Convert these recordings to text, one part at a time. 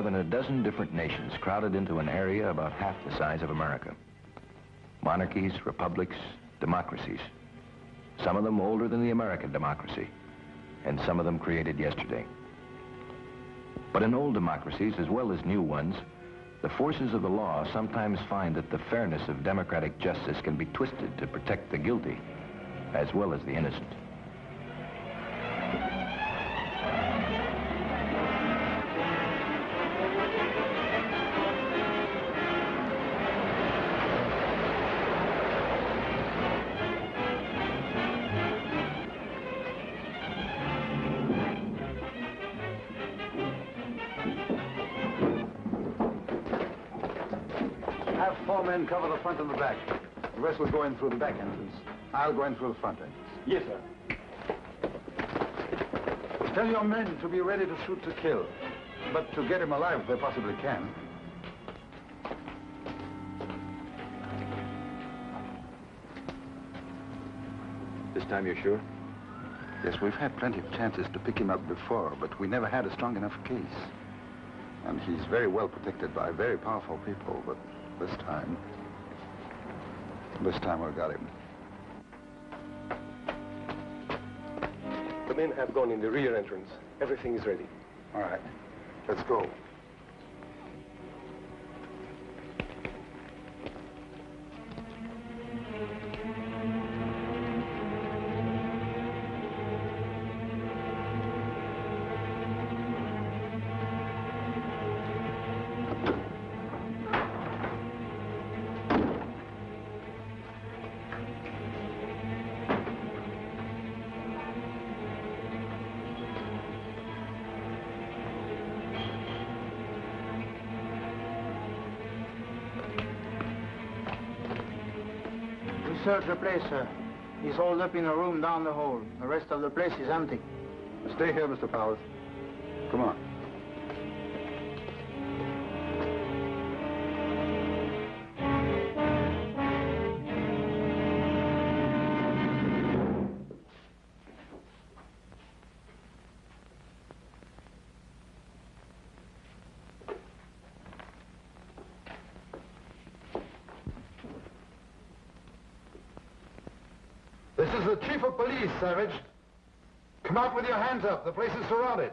than a dozen different nations crowded into an area about half the size of America. Monarchies, republics, democracies. Some of them older than the American democracy, and some of them created yesterday. But in old democracies, as well as new ones, the forces of the law sometimes find that the fairness of democratic justice can be twisted to protect the guilty, as well as the innocent. Cover the front and the back. The rest will go in through the back entrance. I'll go in through the front entrance. Yes, sir. Tell your men to be ready to shoot to kill, but to get him alive if they possibly can. This time you're sure? Yes, we've had plenty of chances to pick him up before, but we never had a strong enough case. And he's very well protected by very powerful people, but this time we've got him. The men have gone in the rear entrance. Everything is ready. All right, let's go. Search the place, sir. He's holed up in a room down the hall. The rest of the place is empty. Stay here, Mr. Powers. Come on. This is the chief of police, Savage. Come out with your hands up. The place is surrounded.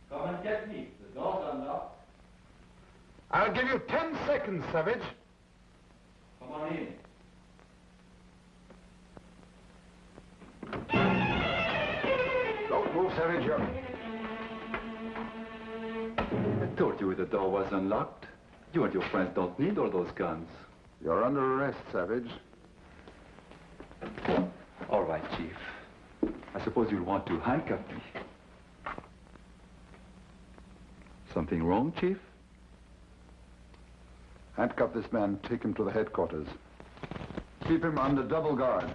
Come and get me. The door's unlocked. I'll give you 10 seconds, Savage. Come on in. Don't move, Savage. I told you the door was unlocked. You and your friends don't need all those guns. You're under arrest, Savage. All right, Chief. I suppose you'll want to handcuff me. Something wrong, Chief? Handcuff this man, take him to the headquarters. Keep him under double guard.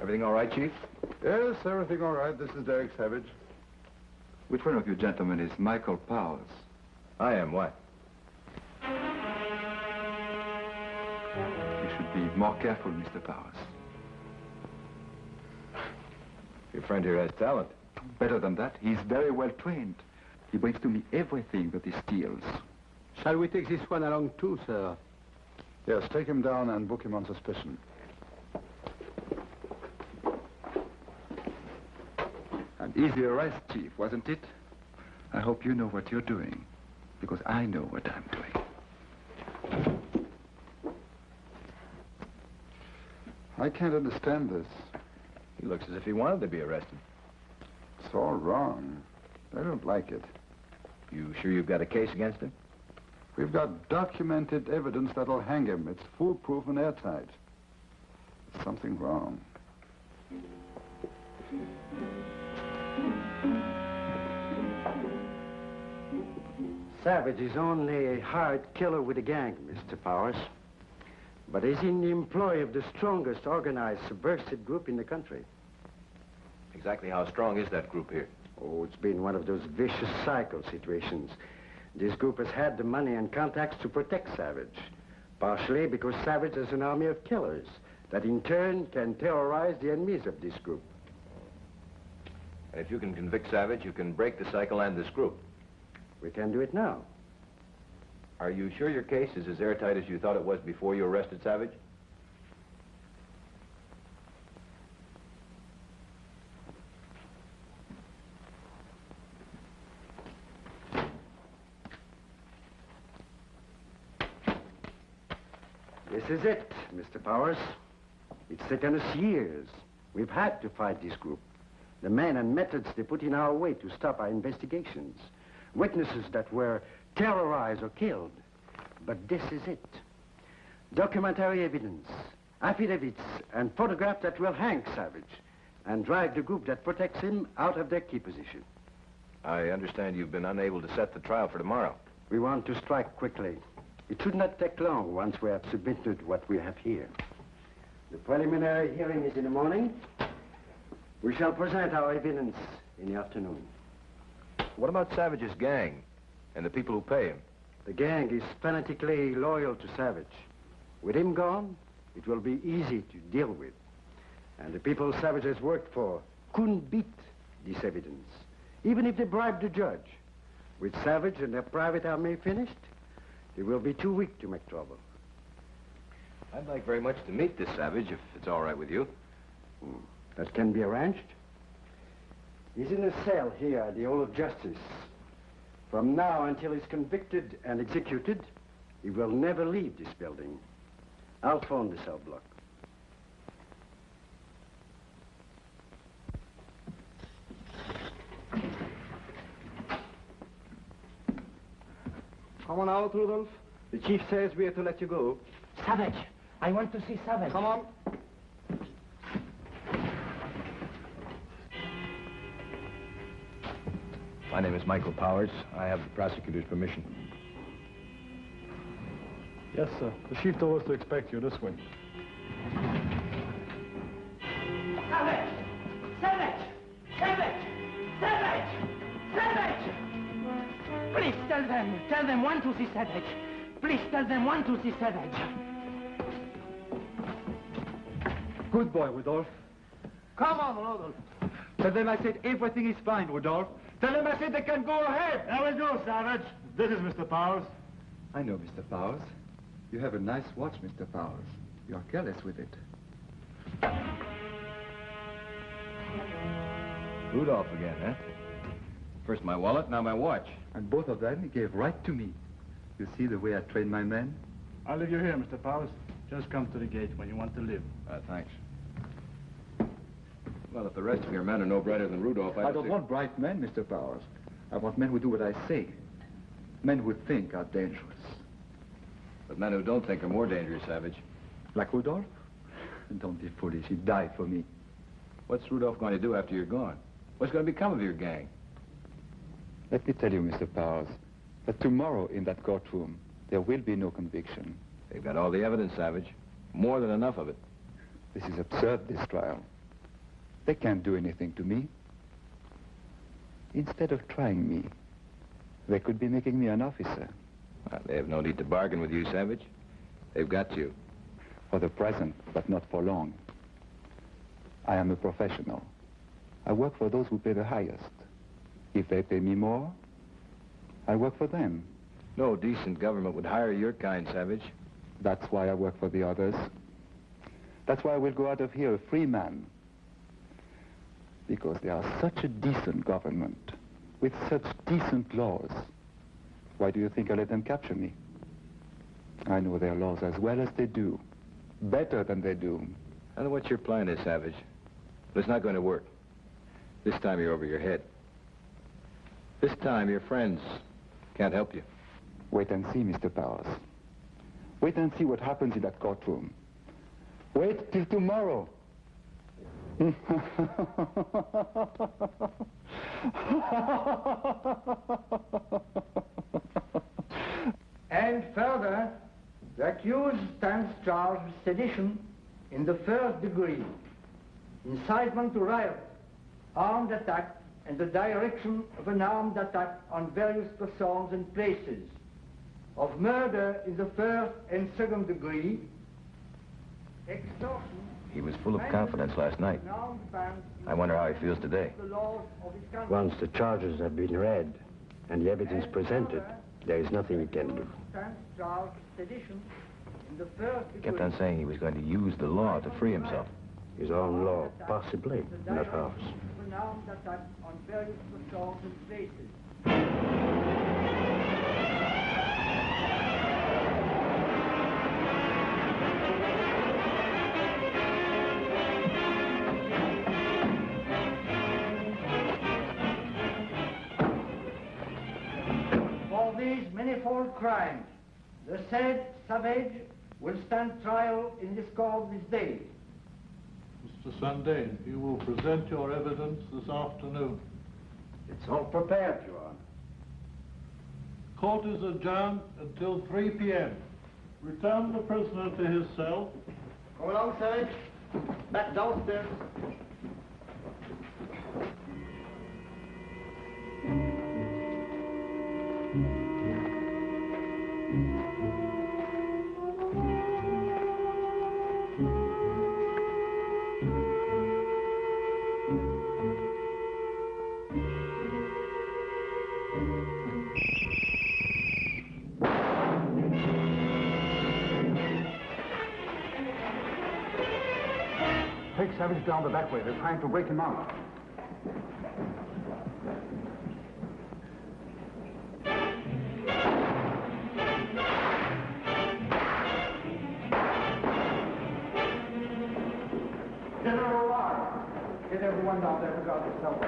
Everything all right, Chief? Yes, everything all right. This is Derek Savage. Which one of you gentlemen is Michael Powers? I am what? You should be more careful, Mr. Powers. Your friend here has talent. Better than that, he's very well trained. He brings to me everything that he steals. Shall we take this one along too, sir? Yes, take him down and book him on suspicion. An easy arrest, Chief, wasn't it? I hope you know what you're doing, because I know what I'm doing. I can't understand this. He looks as if he wanted to be arrested. It's all wrong. I don't like it. You sure you've got a case against him? We've got documented evidence that'll hang him. It's foolproof and airtight. There's something wrong. Savage is only a hired killer with a gang, Mr. Powers. But he's in the employ of the strongest organized subversive group in the country. Exactly how strong is that group here? Oh, it's been one of those vicious cycle situations. This group has had the money and contacts to protect Savage, partially because Savage has an army of killers that in turn can terrorize the enemies of this group. And if you can convict Savage, you can break the cycle and this group. We can do it now. Are you sure your case is as airtight as you thought it was before you arrested Savage? This is it, Mr. Powers. It's taken us years. We've had to fight this group. The men and methods they put in our way to stop our investigations. Witnesses that were terrorized or killed. But this is it. Documentary evidence, affidavits, and photographs that will hang Savage and drive the group that protects him out of their key position. I understand you've been unable to set the trial for tomorrow. We want to strike quickly. It should not take long once we have submitted what we have here. The preliminary hearing is in the morning. We shall present our evidence in the afternoon. What about Savage's gang and the people who pay him? The gang is fanatically loyal to Savage. With him gone, it will be easy to deal with. And the people Savage has worked for couldn't beat this evidence, even if they bribed the judge. With Savage and their private army finished, they will be too weak to make trouble. I'd like very much to meet this Savage, if it's all right with you. That can be arranged. He's in a cell here at the Hall of Justice. From now until he's convicted and executed, he will never leave this building. I'll phone the cell block. Come on out, Rudolph. The chief says we are to let you go. Savage! I want to see Savage. Come on. My name is Michael Powers. I have the prosecutor's permission. Yes, sir. The chief told us to expect you this way. Savage! Savage! Savage! Savage! Savage! Please tell them want to see Savage. Please tell them want to see Savage. Good boy, Rudolph. Come on, Rudolph. Tell them I said everything is fine, Rudolph. Tell them I said they can go ahead. There we go, Savage. This is Mr. Powers. I know, Mr. Powers. You have a nice watch, Mr. Powers. You are careless with it. Rudolph again, huh? First my wallet, now my watch. And both of them he gave right to me. You see the way I train my men? I'll leave you here, Mr. Powers. Just come to the gate when you want to leave. Thanks. Well, if the rest of your men are no brighter than Rudolph, I don't want bright men, Mr. Powers. I want men who do what I say. Men who think are dangerous. But men who don't think are more dangerous, Savage. Like Rudolph? Don't be foolish. He died for me. What's Rudolph going to do after you're gone? What's going to become of your gang? Let me tell you, Mr. Powers, that tomorrow in that courtroom, there will be no conviction. They've got all the evidence, Savage. More than enough of it. This is absurd, this trial. They can't do anything to me. Instead of trying me, they could be making me an officer. Well, they have no need to bargain with you, Savage. They've got you. For the present, but not for long. I am a professional. I work for those who pay the highest. If they pay me more, I work for them. No decent government would hire your kind, Savage. That's why I work for the others. That's why I will go out of here a free man. Because they are such a decent government, with such decent laws. Why do you think I let them capture me? I know their laws as well as they do. Better than they do. I know what your plan is, Savage. But it's not going to work. This time you're over your head. This time your friends can't help you. Wait and see, Mr. Powers. Wait and see what happens in that courtroom. Wait till tomorrow. And further, the accused stands charged with sedition in the first degree, incitement to riot, armed attack, and the direction of an armed attack on various persons and places, of murder in the first and second degree, extortion. He was full of confidence last night. I wonder how he feels today. Once the charges have been read and the evidence presented, there is nothing he can do. He kept on saying he was going to use the law to free himself. His own law, possibly, not ours. An armed attack on various persons and places. For these manifold crimes, the said Savage will stand trial in this court this day. Mr. Sundane, you will present your evidence this afternoon. It's all prepared, Your Honor. Court is adjourned until 3 p.m. Return the prisoner to his cell. Come along, Savage. Back downstairs. Take Savage down the back way. They're trying to break him out. General Mohr, get everyone down there to guard the cell.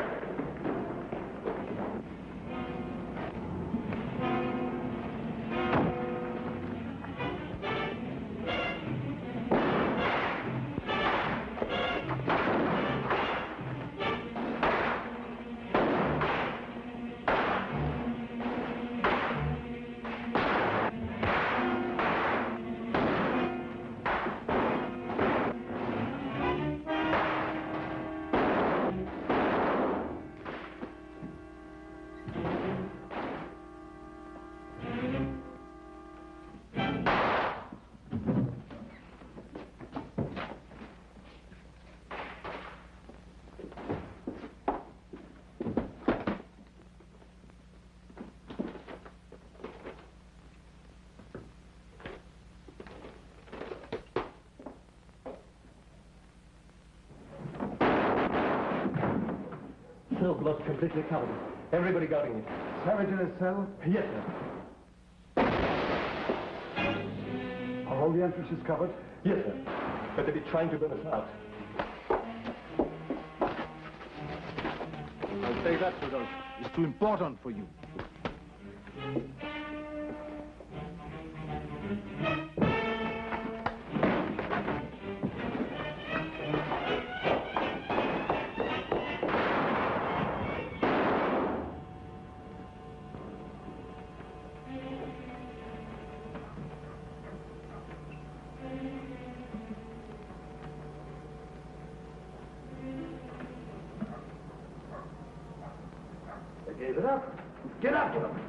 Cell block completely covered. Everybody guarding it. Savage in his cell? Yes, sir. Are all the entrances covered? Yes, sir. But they'll be trying to burn us out. I'll say that, Rudolph. It's too important for you. Gave it up. Get after them.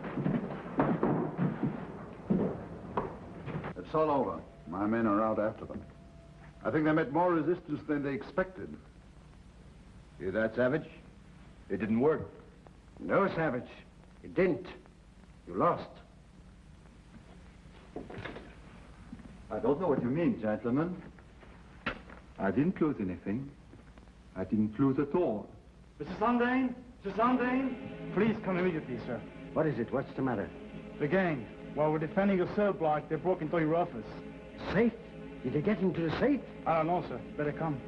It's all over. My men are out after them. I think they met more resistance than they expected. Hear that, Savage? It didn't work. No, Savage. It didn't. You lost. I don't know what you mean, gentlemen. I didn't lose anything. I didn't lose at all. Mr. Sundane? Mr. Sundane? Please come immediately, sir. What is it? What's the matter? The gang. While we're defending your cell block, they broke into your office. Safe? Did they get into the safe? I don't know, sir. Better come.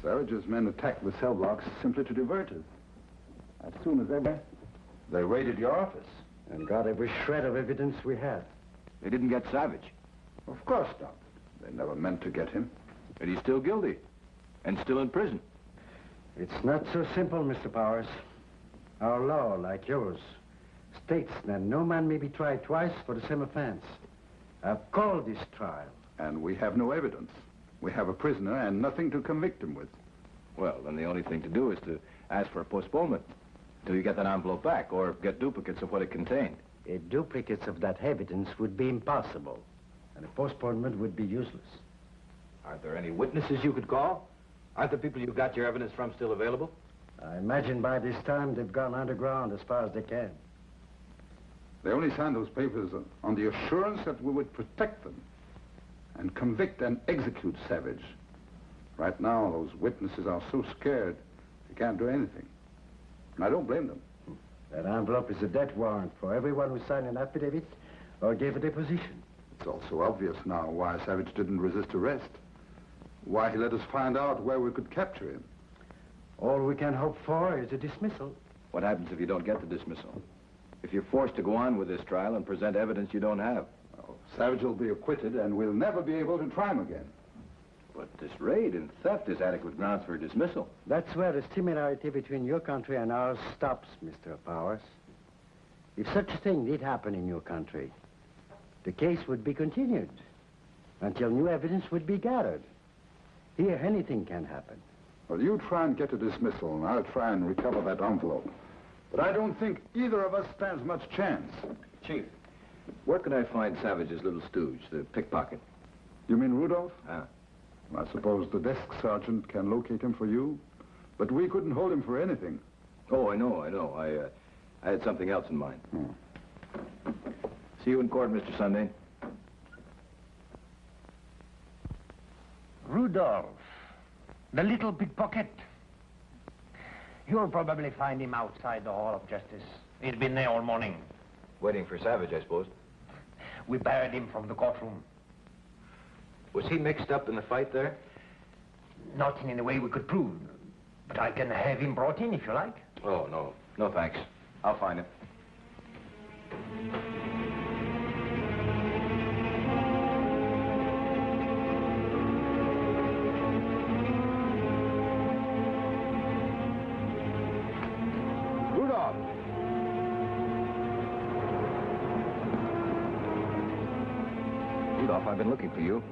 Savage's men attacked the cell blocks simply to divert us. As soon as They raided your office. And got every shred of evidence we had. They didn't get Savage. Of course not. They never meant to get him. But he's still guilty. And still in prison. It's not so simple, Mr. Powers. Our law, like yours, states that no man may be tried twice for the same offense. I've called this trial. And we have no evidence. We have a prisoner and nothing to convict him with. Well, then the only thing to do is to ask for a postponement till you get that envelope back, or get duplicates of what it contained. A duplicate of that evidence would be impossible, and a postponement would be useless. Aren't there any witnesses you could call? Aren't the people you got your evidence from still available? I imagine by this time they've gone underground as far as they can. They only signed those papers on the assurance that we would protect them and convict and execute Savage. Right now, those witnesses are so scared they can't do anything. And I don't blame them. That envelope is a death warrant for everyone who signed an affidavit or gave a deposition. It's also obvious now why Savage didn't resist arrest. Why he let us find out where we could capture him. All we can hope for is a dismissal. What happens if you don't get the dismissal? If you're forced to go on with this trial and present evidence you don't have? Well, Savage will be acquitted and we'll never be able to try him again. But this raid and theft is adequate grounds for dismissal. That's where the similarity between your country and ours stops, Mr. Powers. If such a thing did happen in your country, the case would be continued until new evidence would be gathered. Here, anything can happen. Well, you try and get a dismissal, and I'll try and recover that envelope. But I don't think either of us stands much chance. Chief, where can I find Savage's little stooge, the pickpocket? You mean Rudolph? Ah. I suppose the desk sergeant can locate him for you, but we couldn't hold him for anything. Oh, I know. I had something else in mind. See you in court, Mr. Sunday. Rudolph, the little pickpocket. You'll probably find him outside the Hall of Justice. He's been there all morning. Waiting for Savage, I suppose. We buried him from the courtroom. Was he mixed up in the fight there? Not in any way we could prove. But I can have him brought in if you like. Oh, no. No, thanks. I'll find him. Rudolph! Rudolph, I've been looking for you.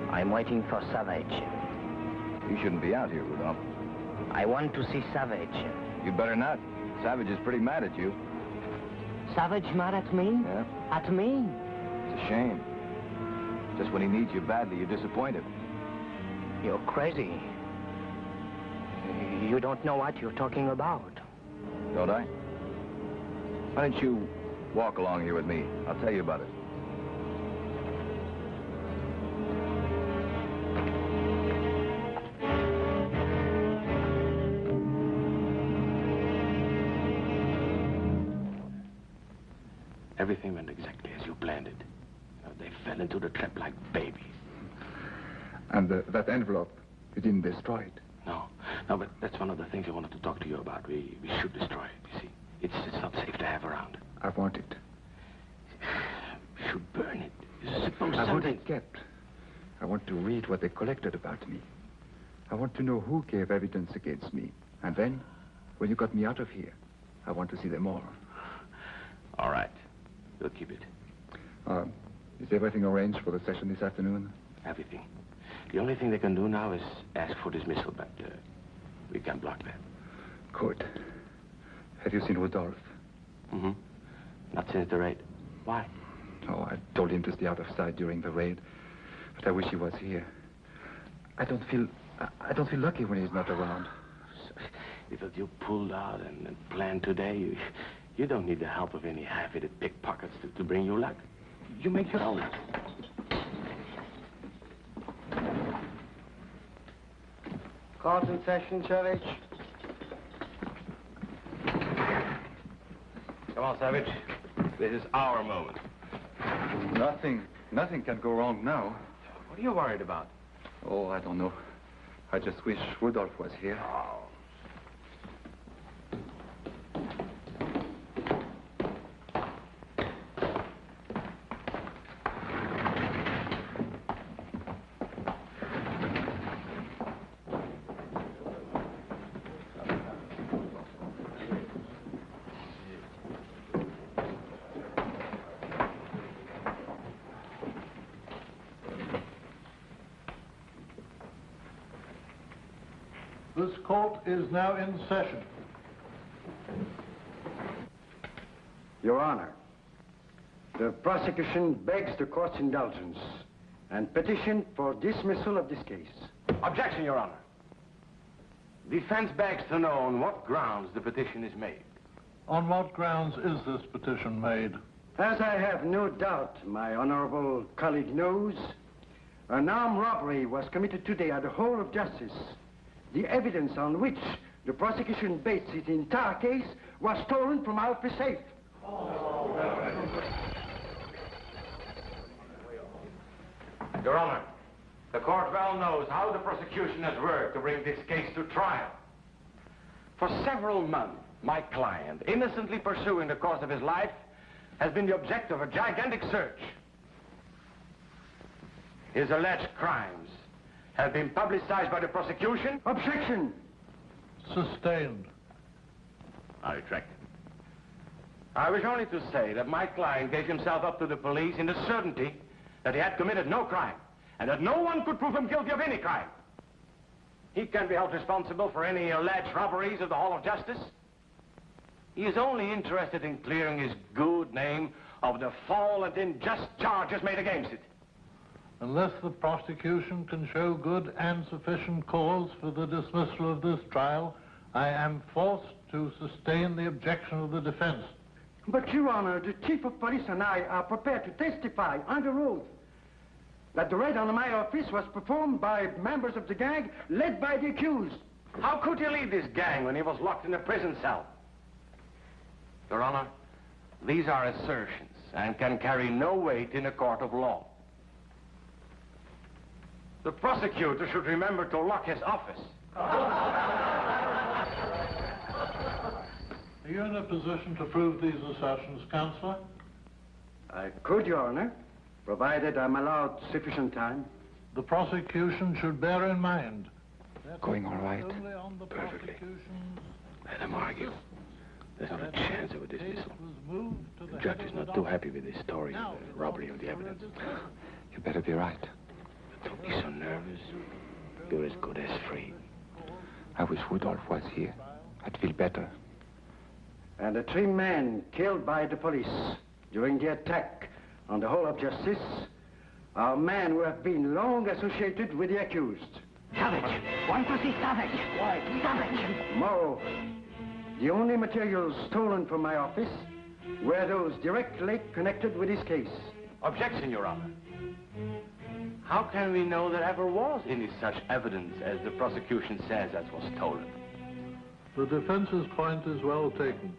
I'm waiting for Savage. You shouldn't be out here, Rudolph. I want to see Savage. You'd better not. Savage is pretty mad at you. Savage mad at me? Yeah. At me? It's a shame. Just when he needs you badly, you disappoint him. You're crazy. You don't know what you're talking about. Don't I? Why don't you walk along here with me? I'll tell you about it. Everything went exactly as you planned it. They fell into the trap like babies. And that envelope, you didn't destroy it? No, but that's one of the things I wanted to talk to you about. We should destroy it, you see. It's not safe to have around. I want it. We should burn it. Suppose I want something... it kept. I want to read what they collected about me. I want to know who gave evidence against me. And then, when you got me out of here, I want to see them all. All right. We'll keep it. Is everything arranged for the session this afternoon? Everything. The only thing they can do now is ask for dismissal, but we can't block that. Good. Have you seen Rudolph? Mm-hmm. Not since the raid. Why? Oh, I told him to stay out of sight during the raid, but I wish he was here. I don't feel lucky when he's not around. So, because you pulled out and planned today, you don't need the help of any half-witted pickpockets to bring you luck. You make your own. Court in session, Savage. Come on, Savage. This is our moment. Nothing can go wrong now. What are you worried about? Oh, I don't know. I just wish Rudolph was here. Oh. This court is now in session. Your Honor, the prosecution begs the court's indulgence and petition for dismissal of this case. Objection, Your Honor. Defense begs to know on what grounds the petition is made. On what grounds is this petition made? As I have no doubt my honorable colleague knows, an armed robbery was committed today at the Hall of Justice. The evidence on which the prosecution based its entire case was stolen from our office safe. Your Honor, the court well knows how the prosecution has worked to bring this case to trial. For several months, my client, innocently pursuing the course of his life, has been the object of a gigantic search. His alleged crimes have been publicized by the prosecution. Objection! Sustained. I retract. I wish only to say that my client gave himself up to the police in the certainty that he had committed no crime, and that no one could prove him guilty of any crime. He can be held responsible for any alleged robberies of the Hall of Justice. He is only interested in clearing his good name of the false and unjust charges made against it. Unless the prosecution can show good and sufficient cause for the dismissal of this trial, I am forced to sustain the objection of the defense. But, Your Honor, the Chief of Police and I are prepared to testify under oath that the raid on my office was performed by members of the gang led by the accused. How could he lead this gang when he was locked in a prison cell? Your Honor, these are assertions and can carry no weight in a court of law. The prosecutor should remember to lock his office. Are you in a position to prove these assertions, Counselor? I could, Your Honor, provided I'm allowed sufficient time. The prosecution should bear in mind. Going all right? Perfectly. Let him argue. There's not a chance of a dismissal. The judge is not too happy with this story of the robbery of the evidence. You better be right. But don't be so nervous. You're as good as free. I wish Rudolph was here. I'd feel better. And the 3 men killed by the police during the attack on the Hall of Justice are men who have been long associated with the accused. Savage! Want to see Savage? Why? Savage! Moreover, the only materials stolen from my office were those directly connected with this case. Objection, Your Honor. How can we know there ever was any such evidence as the prosecution says that was stolen? The defense's point is well taken.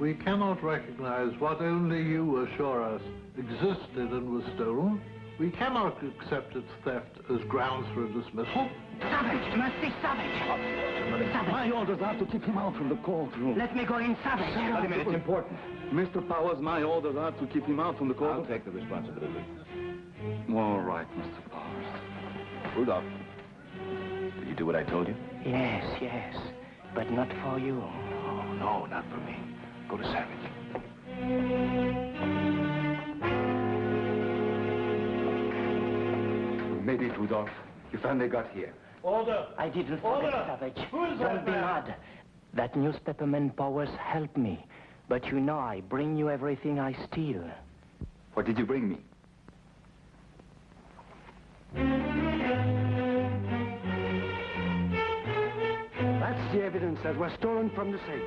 We cannot recognize what only you assure us existed and was stolen. We cannot accept its theft as grounds for a dismissal. Savage! Must see Savage! Savage! My orders are to keep him out from the courtroom. Let me go in, Savage! Wait a minute, it's important. Mr. Powers, my orders are to keep him out from the courtroom. I'll take the responsibility. All right, Mr. Powers. Rudolph, did you do what I told you? Yes, yes. But not for you. No, not for me. Go to Savage. We made it, Rudolph. You finally got here. Order! I didn't forget, Savage. Who is Don't that be man? mad. That newspaperman Powers helped me. But you know I bring you everything I steal. What did you bring me? That's the evidence that was stolen from the safe.